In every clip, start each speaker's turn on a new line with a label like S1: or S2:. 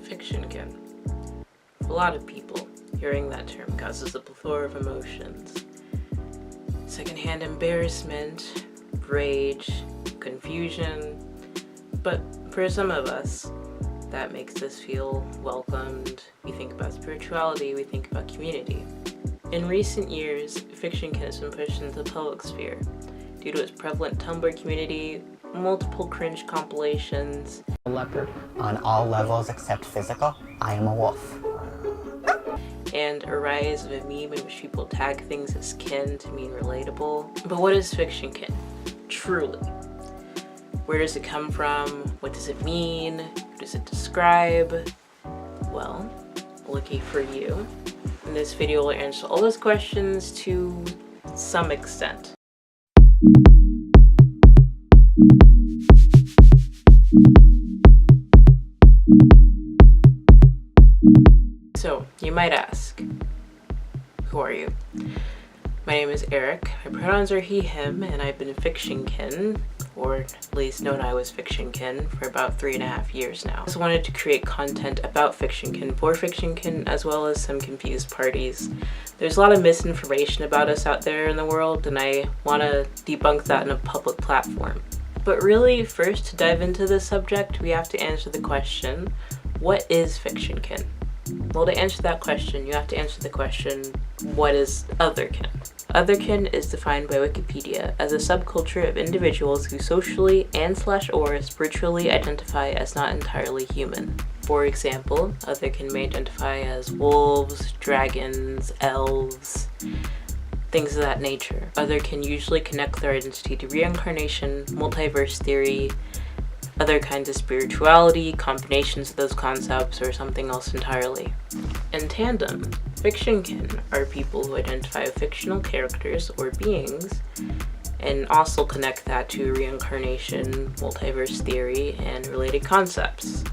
S1: Fictionkin. For a lot of people, hearing that term causes a plethora of emotions. Secondhand embarrassment, rage, confusion, but for some of us, that makes us feel welcomed. We think about spirituality, we think about community. In recent years, Fictionkin has been pushed into the public sphere due to its prevalent Tumblr community, multiple cringe compilations,
S2: A leopard on all levels except physical. I am a wolf.
S1: and a rise of a meme in which people tag things as kin to mean relatable. But what is Fictionkin? Truly. Where does it come from? What does it mean? What does it describe? Well, lucky for you, in this video we'll answer all those questions to some extent. So, you might ask, who are you? My name is Eric, my pronouns are he, him, and I've been Fictionkin, or at least known I was Fictionkin, for about 3.5 years now. I just wanted to create content about Fictionkin for Fictionkin, as well as some confused parties. There's a lot of misinformation about us out there in the world, and I want to debunk that in a public platform. But really, first, to dive into this subject, we have to answer the question, what is Fictionkin? Well, to answer that question, you have to answer the question, what is Otherkin? Otherkin is defined by Wikipedia as a subculture of individuals who socially and/or spiritually identify as not entirely human. For example, Otherkin may identify as wolves, dragons, elves, things of that nature. Otherkin usually connect their identity to reincarnation, multiverse theory, other kinds of spirituality, combinations of those concepts, or something else entirely. In tandem, Fictionkin are people who identify with fictional characters or beings and also connect that to reincarnation, multiverse theory, and related concepts.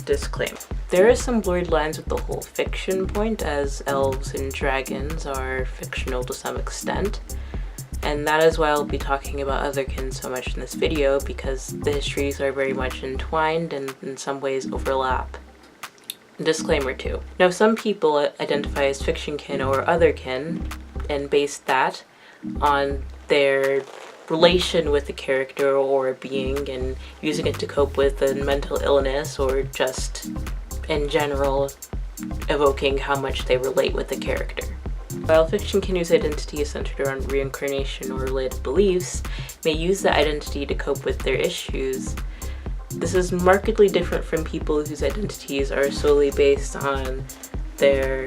S1: Disclaimer. There are some blurred lines with the whole fiction point, as elves and dragons are fictional to some extent. And that is why I'll be talking about Otherkin so much in this video, because the histories are very much entwined and in some ways overlap. Disclaimer 2. Now, some people identify as Fictionkin or Otherkin and base that on their relation with the character or being and using it to cope with a mental illness or just in general evoking how much they relate with the character. While Fictionkin whose identity is centered around reincarnation or related beliefs may use that identity to cope with their issues, this is markedly different from people whose identities are solely based on their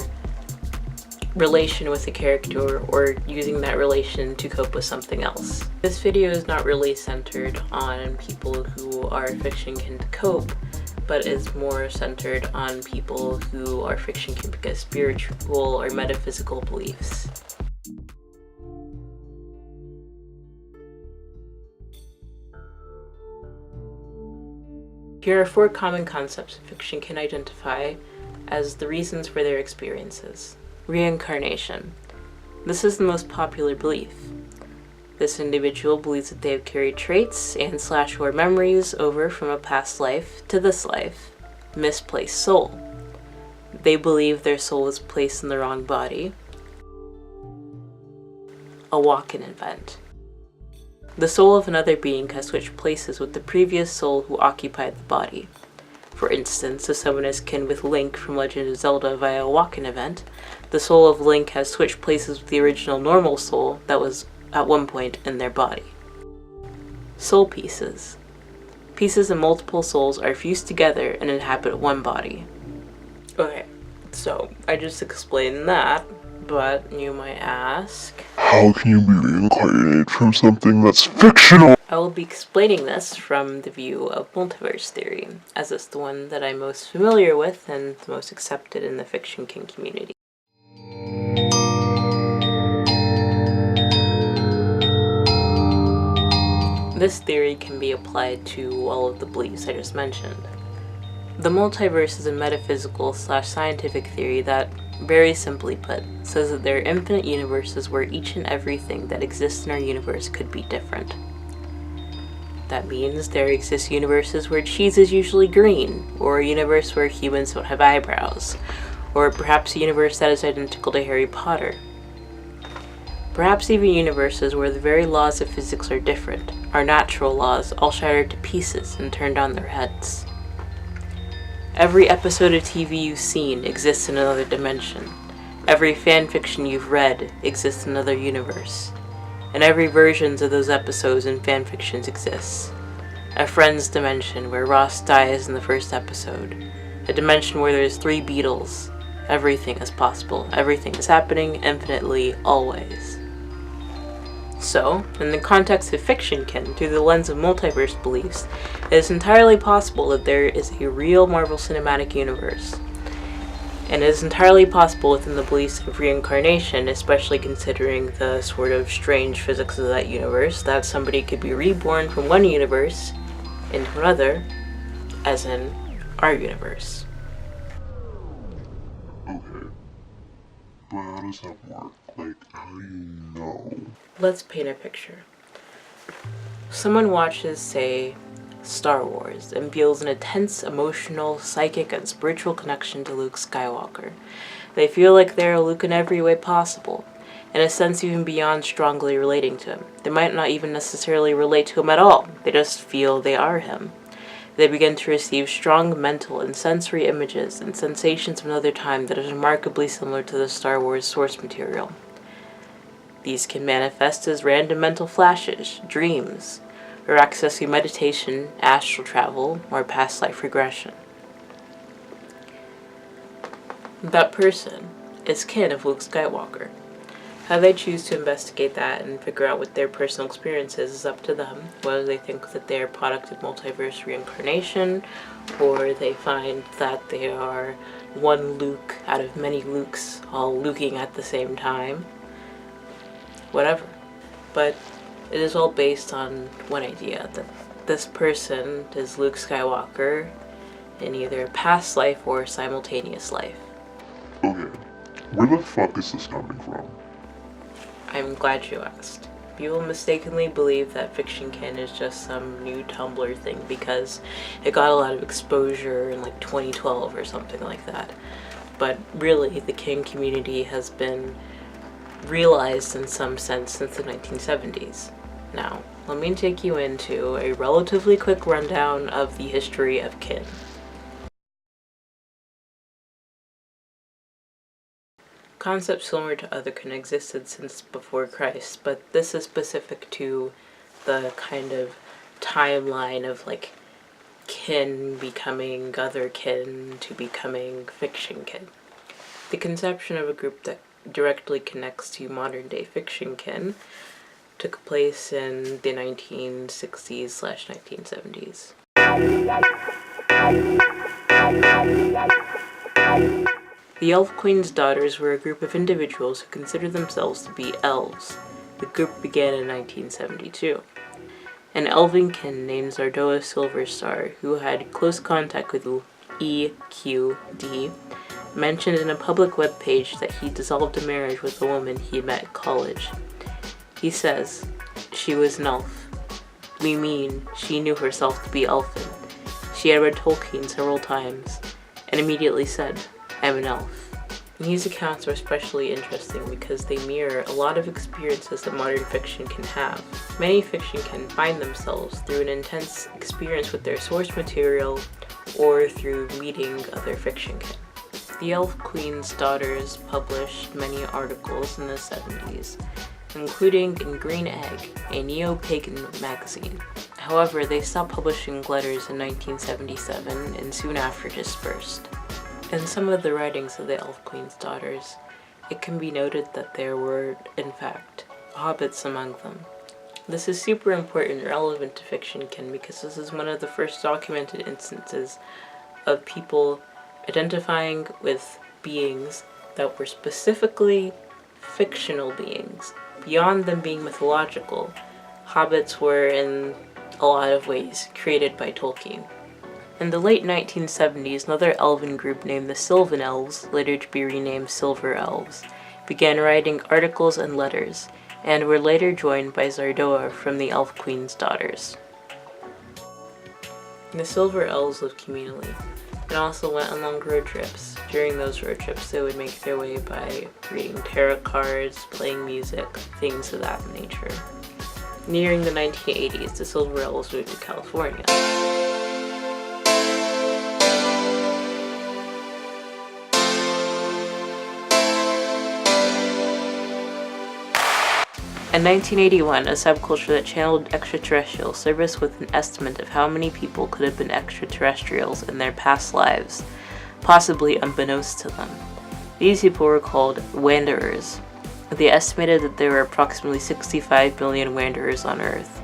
S1: relation with the character or using that relation to cope with something else. This video is not really centered on people who are Fictionkin to cope, but is more centered on people who are Fictionkin because spiritual or metaphysical beliefs. Here are 4 common concepts Fictionkin identify as the reasons for their experiences. Reincarnation. This is the most popular belief. This individual believes that they have carried traits and/or memories over from a past life to this life. Misplaced soul. They believe their soul was placed in the wrong body. A walk-in event. The soul of another being has switched places with the previous soul who occupied the body. For instance, if someone is kin with Link from Legend of Zelda via a walk-in event, the soul of Link has switched places with the original normal soul that was at one point in their body. Soul pieces. Pieces of multiple souls are fused together and inhabit one body. Okay, so I just explained that, but you might ask,
S3: how can you be reincarnated from something that's fictional?
S1: I will be explaining this from the view of multiverse theory, as it's the one that I'm most familiar with and the most accepted in the Fictionkin community. This theory can be applied to all of the beliefs I just mentioned. The multiverse is a metaphysical/scientific theory that, very simply put, says that there are infinite universes where each and everything that exists in our universe could be different. That means there exist universes where cheese is usually green, or a universe where humans don't have eyebrows, or perhaps a universe that is identical to Harry Potter. Perhaps even universes where the very laws of physics are different, our natural laws all shattered to pieces and turned on their heads. Every episode of TV you've seen exists in another dimension. Every fanfiction you've read exists in another universe. And every versions of those episodes and fanfictions exists. A Friends dimension where Ross dies in the first episode. A dimension where there's 3 Beatles. Everything is possible. Everything is happening infinitely, always. So, in the context of Fictionkin, through the lens of multiverse beliefs, it is entirely possible that there is a real Marvel Cinematic Universe. And it is entirely possible within the beliefs of reincarnation, especially considering the sort of strange physics of that universe, that somebody could be reborn from one universe into another, as in our universe.
S3: Okay. But how does that work? Like, how do you know?
S1: Let's paint a picture. Someone watches, say, Star Wars and feels an intense emotional, psychic, and spiritual connection to Luke Skywalker. They feel like they are Luke in every way possible, in a sense even beyond strongly relating to him. They might not even necessarily relate to him at all, they just feel they are him. They begin to receive strong mental and sensory images and sensations of another time that is remarkably similar to the Star Wars source material. These can manifest as random mental flashes, dreams, or access through meditation, astral travel, or past life regression. That person is kin of Luke Skywalker. How they choose to investigate that and figure out what their personal experience is up to them. Whether they think that they are a product of multiverse reincarnation, or they find that they are one Luke out of many Lukes all Luking at the same time. Whatever. But it is all based on one idea, that this person is Luke Skywalker in either a past life or simultaneous life.
S3: Okay. Where the fuck is this coming from?
S1: I'm glad you asked. People mistakenly believe that Fictionkin is just some new Tumblr thing because it got a lot of exposure in like 2012 or something like that. But really, the Kin community has been realized in some sense since the 1970s. Now, let me take you into a relatively quick rundown of the history of Kin. Concepts similar to Otherkin existed since before Christ, but this is specific to the kind of timeline of like kin becoming Otherkin to becoming Fictionkin. The conception of a group that directly connects to modern day Fictionkin took place in the 1960s/1970s. The Elf Queen's daughters were a group of individuals who considered themselves to be elves. The group began in 1972. An elven kin named Zardoa Silverstar, who had close contact with EQD, mentioned in a public webpage that he dissolved a marriage with a woman he met at college. He says, "She was an elf. We mean she knew herself to be elfin. She had read Tolkien several times, and immediately said, 'I'm an elf.'" And these accounts are especially interesting because they mirror a lot of experiences that modern fiction can have. Many fiction can find themselves through an intense experience with their source material or through meeting other fiction kin. The Elf Queen's daughters published many articles in the 70s, including in Green Egg, a neo-pagan magazine. However, they stopped publishing letters in 1977 and soon after dispersed. In some of the writings of the Elf Queen's daughters, it can be noted that there were, in fact, hobbits among them. This is super important and relevant to Fictionkin because this is one of the first documented instances of people identifying with beings that were specifically fictional beings. Beyond them being mythological, hobbits were, in a lot of ways, created by Tolkien. In the late 1970s, another elven group named the Sylvan Elves, later to be renamed Silver Elves, began writing articles and letters, and were later joined by Zardoa from the Elf Queen's daughters. The Silver Elves lived communally and also went on long road trips. During those road trips, they would make their way by reading tarot cards, playing music, things of that nature. Nearing the 1980s, the Silver Elves moved to California. In 1981, a subculture that channeled extraterrestrial surfaced with an estimate of how many people could have been extraterrestrials in their past lives, possibly unbeknownst to them. These people were called Wanderers. They estimated that there were approximately 65 million Wanderers on Earth.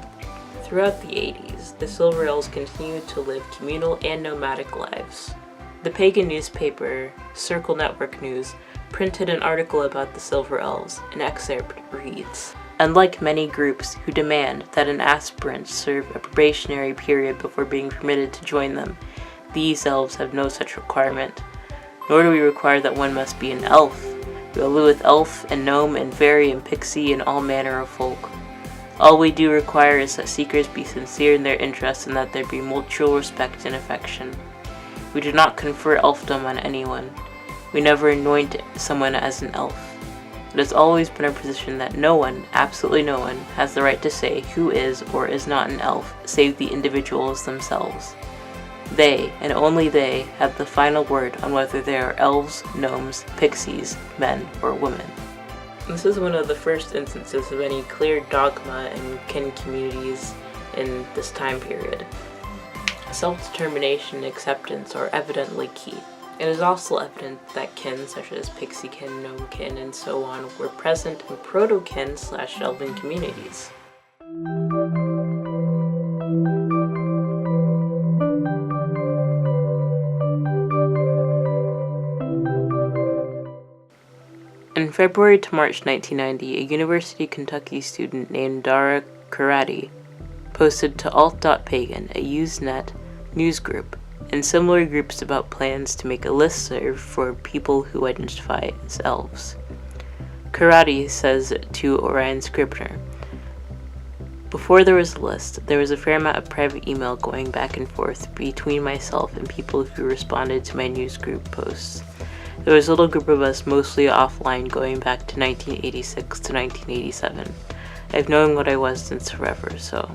S1: Throughout the 80s, the Silver Elves continued to live communal and nomadic lives. The pagan newspaper, Circle Network News, printed an article about the Silver Elves. An excerpt reads, "Unlike many groups who demand that an aspirant serve a probationary period before being permitted to join them, these elves have no such requirement. Nor do we require that one must be an elf. We will live with elf and gnome and fairy and pixie and all manner of folk. All we do require is that seekers be sincere in their interests and that there be mutual respect and affection. We do not confer elfdom on anyone. We never anoint someone as an elf. It has always been our position that no one, absolutely no one, has the right to say who is or is not an elf, save the individuals themselves. They, and only they, have the final word on whether they are elves, gnomes, pixies, men, or women." This is one of the first instances of any clear dogma in kin communities in this time period. Self-determination and acceptance are evidently key. It is also evident that kin such as pixiekin, gnomekin, and so on were present in proto-kin/elven communities. In February to March 1990, a University of Kentucky student named Dara Karate posted to alt.pagan, a Usenet news group, and similar groups about plans to make a listserv for people who identify as elves. Karate says to Orion Scribner, "Before there was a list, there was a fair amount of private email going back and forth between myself and people who responded to my news group posts. There was a little group of us mostly offline going back to 1986 to 1987. I've known what I was since forever, so..."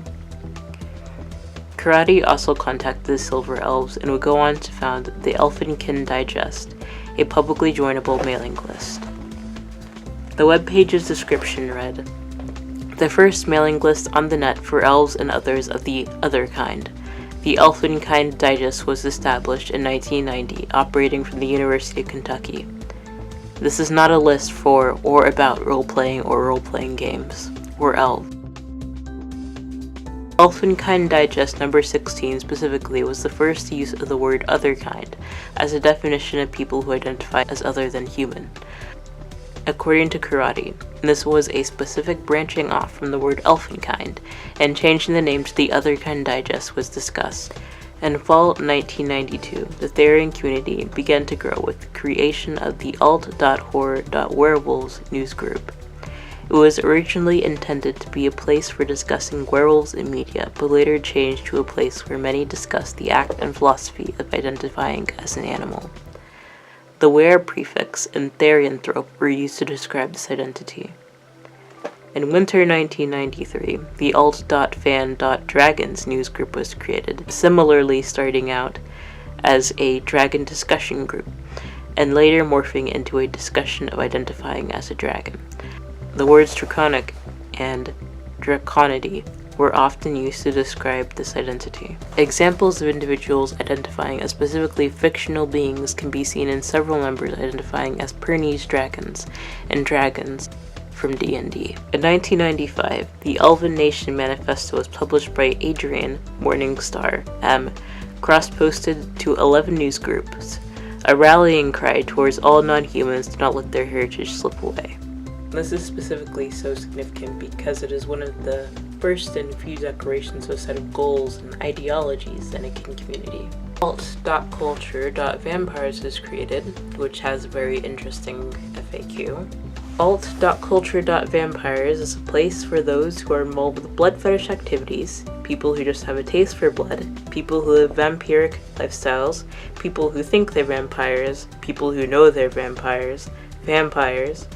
S1: Karate also contacted the Silver Elves and would go on to found the Elfin Digest, a publicly joinable mailing list. The webpage's description read, "The first mailing list on the net for elves and others of the other kind. The Elfin Digest was established in 1990, operating from the University of Kentucky. This is not a list for or about role-playing or role-playing games. We're elves. Elfin Digest number 16 specifically was the first use of the word otherkind as a definition of people who identify as other than human. According to Karate, this was a specific branching off from the word elfinkind, and changing the name to the Otherkind Digest was discussed. In fall 1992, the Therian community began to grow with the creation of the alt.horror.werewolves newsgroup. It was originally intended to be a place for discussing werewolves in media, but later changed to a place where many discussed the act and philosophy of identifying as an animal. The were prefix and Therianthropy were used to describe this identity. In winter 1993, the alt.fan.dragons newsgroup was created, similarly starting out as a dragon discussion group, and later morphing into a discussion of identifying as a dragon. The words draconic and draconidy were often used to describe this identity. Examples of individuals identifying as specifically fictional beings can be seen in several members identifying as Pyrenees dragons and dragons from D&D. In 1995, the Elven Nation Manifesto was published by Adrian Morningstar M, cross-posted to 11 news groups, a rallying cry towards all non-humans to not let their heritage slip away. This is specifically so significant because it is one of the first and few declarations of a set of goals and ideologies in a kin community. Alt.culture.vampires is created, which has a very interesting FAQ. Alt.culture.vampires is a place for those who are involved with blood fetish activities, people who just have a taste for blood, people who live vampiric lifestyles, people who think they're vampires, people who know they're vampires, vampires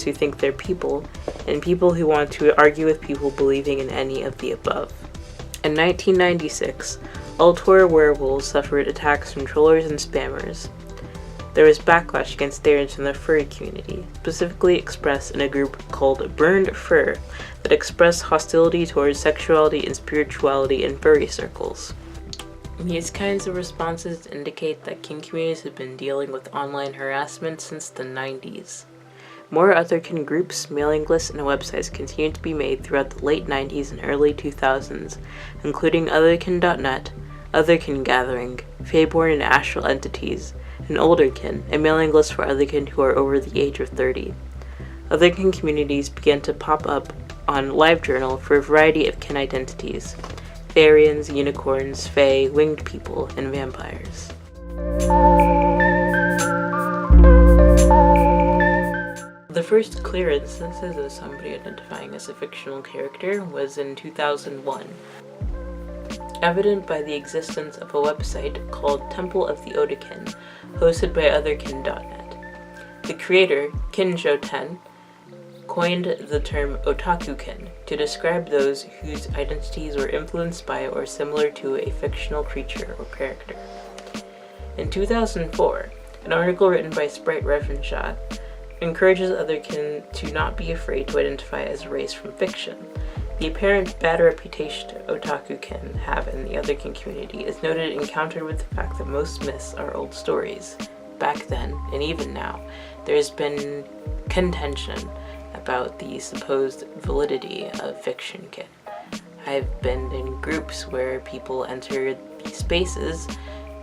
S1: who think they're people, and people who want to argue with people believing in any of the above. In 1996, Altor werewolves suffered attacks from trollers and spammers. There was backlash against Therians in the furry community, specifically expressed in a group called Burned Fur that expressed hostility towards sexuality and spirituality in furry circles. These kinds of responses indicate that kink communities have been dealing with online harassment since the 90s. More Otherkin groups, mailing lists, and websites continued to be made throughout the late 90s and early 2000s, including Otherkin.net, Otherkin Gathering, Feyborn and Astral Entities, and Olderkin, a mailing list for Otherkin who are over the age of 30. Otherkin communities began to pop up on LiveJournal for a variety of kin identities: Therians, unicorns, fae, winged people, and vampires. The first clear instances of somebody identifying as a fictional character was in 2001, evident by the existence of a website called Temple of the Otherkin, hosted by Otherkin.net. The creator, Kinjo10, coined the term otakukin to describe those whose identities were influenced by or similar to a fictional creature or character. In 2004, an article written by Sprite Revenshot encourages Otherkin to not be afraid to identify as a race from fiction. The apparent bad reputation otakukin have in the Otherkin community is noted and countered with the fact that most myths are old stories. Back then, and even now, there's been contention about the supposed validity of Fictionkin. I've been in groups where people enter these spaces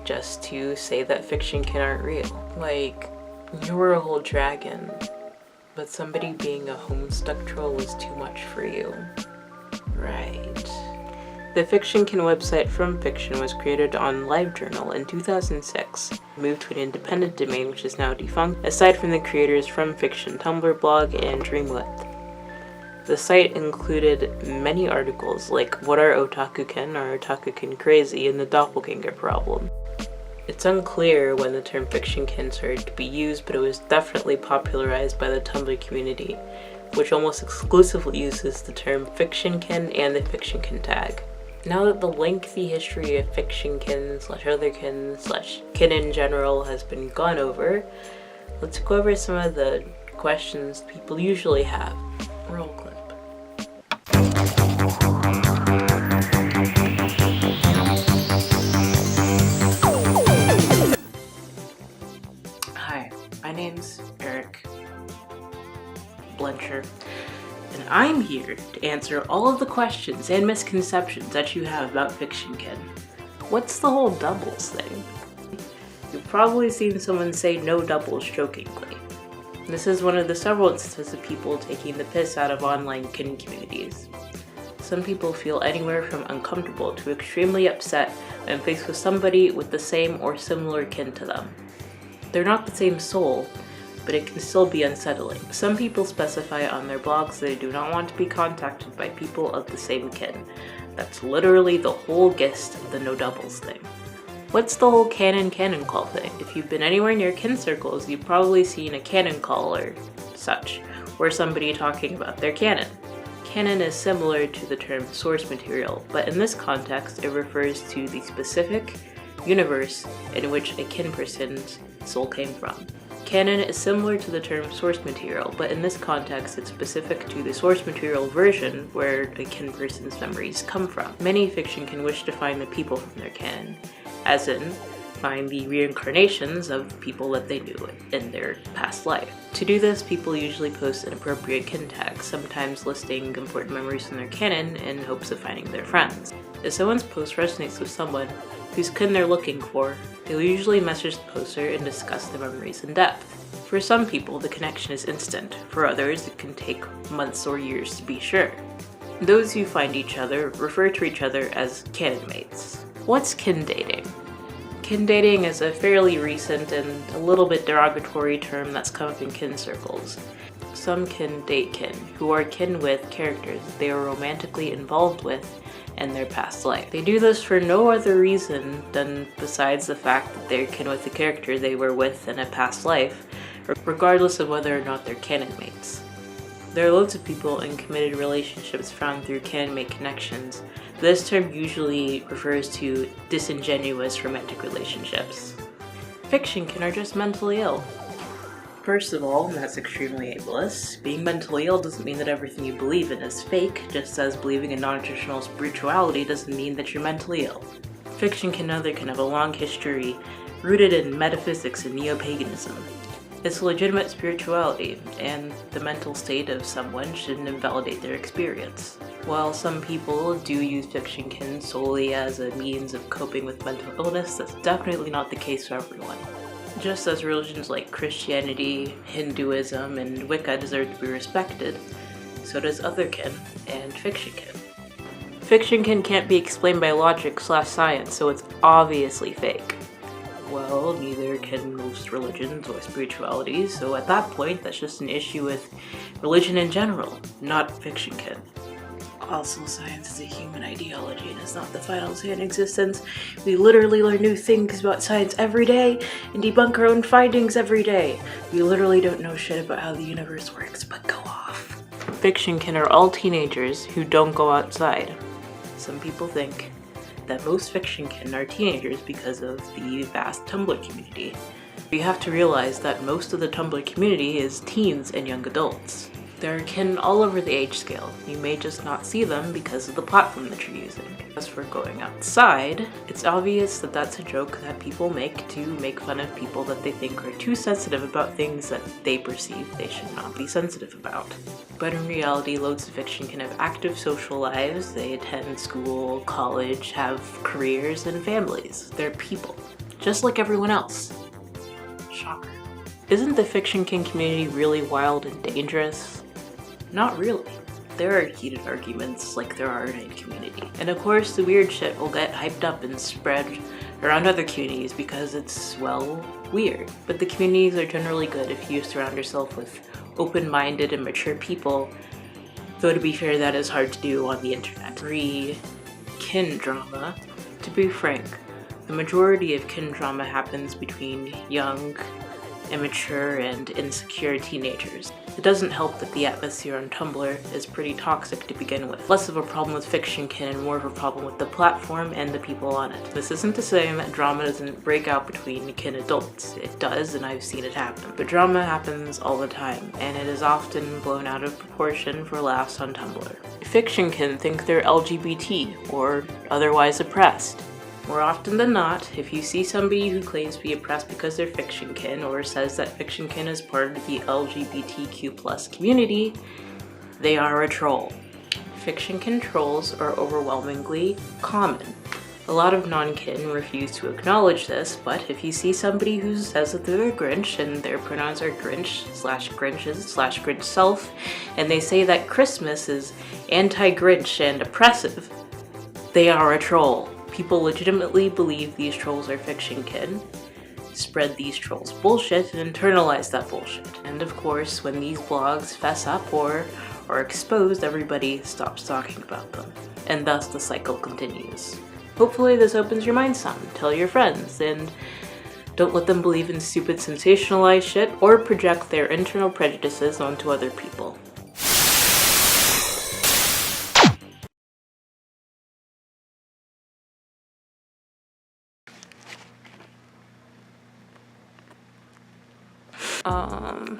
S1: just to say that Fictionkin aren't real. Like, you're a whole dragon, but somebody being a homestuck troll was too much for you. Right. The Fictionkin website From Fiction was created on LiveJournal in 2006, moved to an independent domain which is now defunct, aside from the creators From Fiction Tumblr blog and Dreamwidth. The site included many articles like What are Otakukin or Otakukin Crazy and the Doppelganger Problem. It's unclear when the term Fictionkin started to be used, but it was definitely popularized by the Tumblr community, which almost exclusively uses the term Fictionkin and the Fictionkin tag. Now that the lengthy history of Fictionkin/Otherkin/kin in general has been gone over, let's go over some of the questions people usually have. Roll clip. Hi, my name's Eric Blencher, and I'm here to answer all of the questions and misconceptions that you have about Fictionkin. What's the whole doubles thing? You've probably seen someone say no doubles jokingly. This is one of the several instances of people taking the piss out of online kin communities. Some people feel anywhere from uncomfortable to extremely upset when faced with somebody with the same or similar kin to them. They're not the same soul, but it can still be unsettling. Some people specify on their blogs they do not want to be contacted by people of the same kin. That's literally the whole gist of the no doubles thing. What's the whole canon call thing? If you've been anywhere near kin circles, you've probably seen a canon call or such, or somebody talking about their canon. Canon is similar to the term source material, but in this context it refers to the specific universe in which a kin person's soul came from. Canon is similar to the term source material, but in this context it's specific to the source material version where a kin person's memories come from. Many fiction can wish to find the people from their canon, as in find the reincarnations of people that they knew in their past life. To do this, people usually post inappropriate kin tags, sometimes listing important memories from their canon in hopes of finding their friends. If someone's post resonates with someone whose kin they're looking for, they'll usually message the poster and discuss the memories in depth. For some people, the connection is instant. For others, it can take months or years to be sure. Those who find each other refer to each other as canon mates. What's kin dating? Kin dating is a fairly recent and a little bit derogatory term that's come up in kin circles. some kin date kin, who are kin with characters they are romantically involved with in their past life. They do this for no other reason than besides the fact that they're kin with the character they were with in a past life, regardless of whether or not they're canon mates. There are loads of people in committed relationships found through canon mate connections, but this term usually refers to disingenuous romantic relationships. Fictionkin are just mentally ill. First of all, that's extremely ableist. Being mentally ill doesn't mean that everything you believe in is fake, just as believing in non-traditional spirituality doesn't mean that you're mentally ill. Fictionkin and Otherkin have a long history rooted in metaphysics and neo-paganism. It's a legitimate spirituality, and the mental state of someone shouldn't invalidate their experience. While some people do use Fictionkin solely as a means of coping with mental illness, that's definitely not the case for everyone. Just as religions like Christianity, Hinduism, and Wicca deserve to be respected, so does Otherkin and Fictionkin. Fictionkin can't be explained by logic/science, so it's obviously fake. Well, neither can most religions or spiritualities, so at that point, that's just an issue with religion in general, not Fictionkin. Also, science is a human ideology and is not the final say in existence. We literally learn new things about science every day and debunk our own findings every day. We literally don't know shit about how the universe works, but go off. Fictionkin are all teenagers who don't go outside. Some people think that most Fictionkin are teenagers because of the vast Tumblr community. You have to realize that most of the Tumblr community is teens and young adults. There are kin all over the age scale. You may just not see them because of the platform that you're using. As for going outside, it's obvious that that's a joke that people make to make fun of people that they think are too sensitive about things that they perceive they should not be sensitive about. But in reality, loads of Fictionkin have active social lives. They attend school, college, have careers, and families. They're people, just like everyone else. Shocker. Isn't the Fictionkin community really wild and dangerous? Not really. There are heated arguments like there are in any community. And of course the weird shit will get hyped up and spread around other communities because it's, well, weird. But the communities are generally good if you surround yourself with open-minded and mature people, though to be fair that is hard to do on the internet. Kin drama. To be frank, the majority of kin drama happens between young, immature, and insecure teenagers. It doesn't help that the atmosphere on Tumblr is pretty toxic to begin with. Less of a problem with Fictionkin and more of a problem with the platform and the people on it. This isn't to say that drama doesn't break out between kin adults. It does, and I've seen it happen. But drama happens all the time, and it is often blown out of proportion for laughs on Tumblr. Fictionkin think they're LGBT or otherwise oppressed. More often than not, if you see somebody who claims to be oppressed because they're Fictionkin or says that Fictionkin is part of the LGBTQ+ community, they are a troll. Fictionkin trolls are overwhelmingly common. A lot of non-kin refuse to acknowledge this, but if you see somebody who says that they're a Grinch and their pronouns are Grinches/Grinches/Grinch self, and they say that Christmas is anti-Grinch and oppressive, they are a troll. People legitimately believe these trolls are Fictionkin, spread these trolls bullshit, and internalize that bullshit. And of course, when these blogs fess up or are exposed, everybody stops talking about them. And thus the cycle continues. Hopefully this opens your mind some. Tell your friends, and don't let them believe in stupid sensationalized shit or project their internal prejudices onto other people.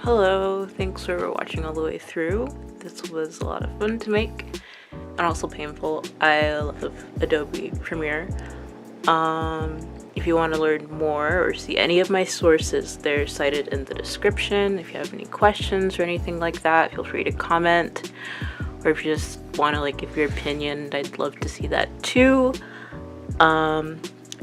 S1: Hello, thanks for watching all the way through. This was a lot of fun to make and also painful. I love Adobe Premiere. If you want to learn more or see any of my sources, they're cited in the description. If you have any questions or anything like that, feel free to comment. Or if you just want to give your opinion, I'd love to see that too.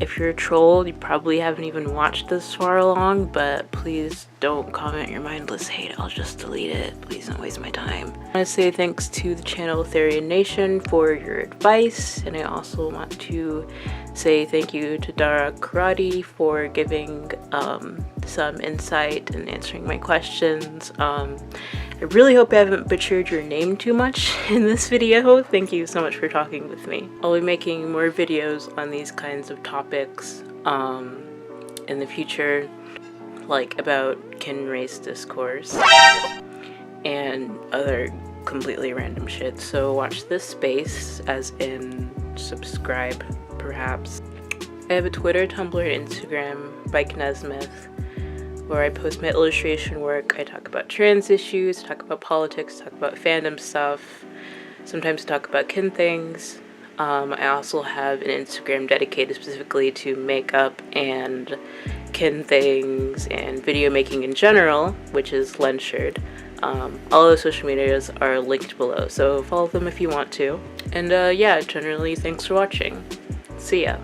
S1: If you're a troll, you probably haven't even watched this far along, but please don't comment your mindless hate. I'll just delete it. Please don't waste my time. I want to say thanks to the channel Therian Nation for your advice, and I also want to say thank you to Dara Karate for giving some insight and answering my questions. I really hope I haven't butchered your name too much in this video. Thank you so much for talking with me. I'll be making more videos on these kinds of topics in the future, like about kin race discourse and other completely random shit. So watch this space, as in subscribe perhaps. I have a Twitter, Tumblr, and Instagram, Bike Nesmith, where I post my illustration work. I talk about trans issues, talk about politics, talk about fandom stuff, sometimes talk about kin things. I also have an Instagram dedicated specifically to makeup and kin things and video making in general, which is Lensured. All those social medias are linked below, so follow them if you want to. And yeah, generally thanks for watching. See ya.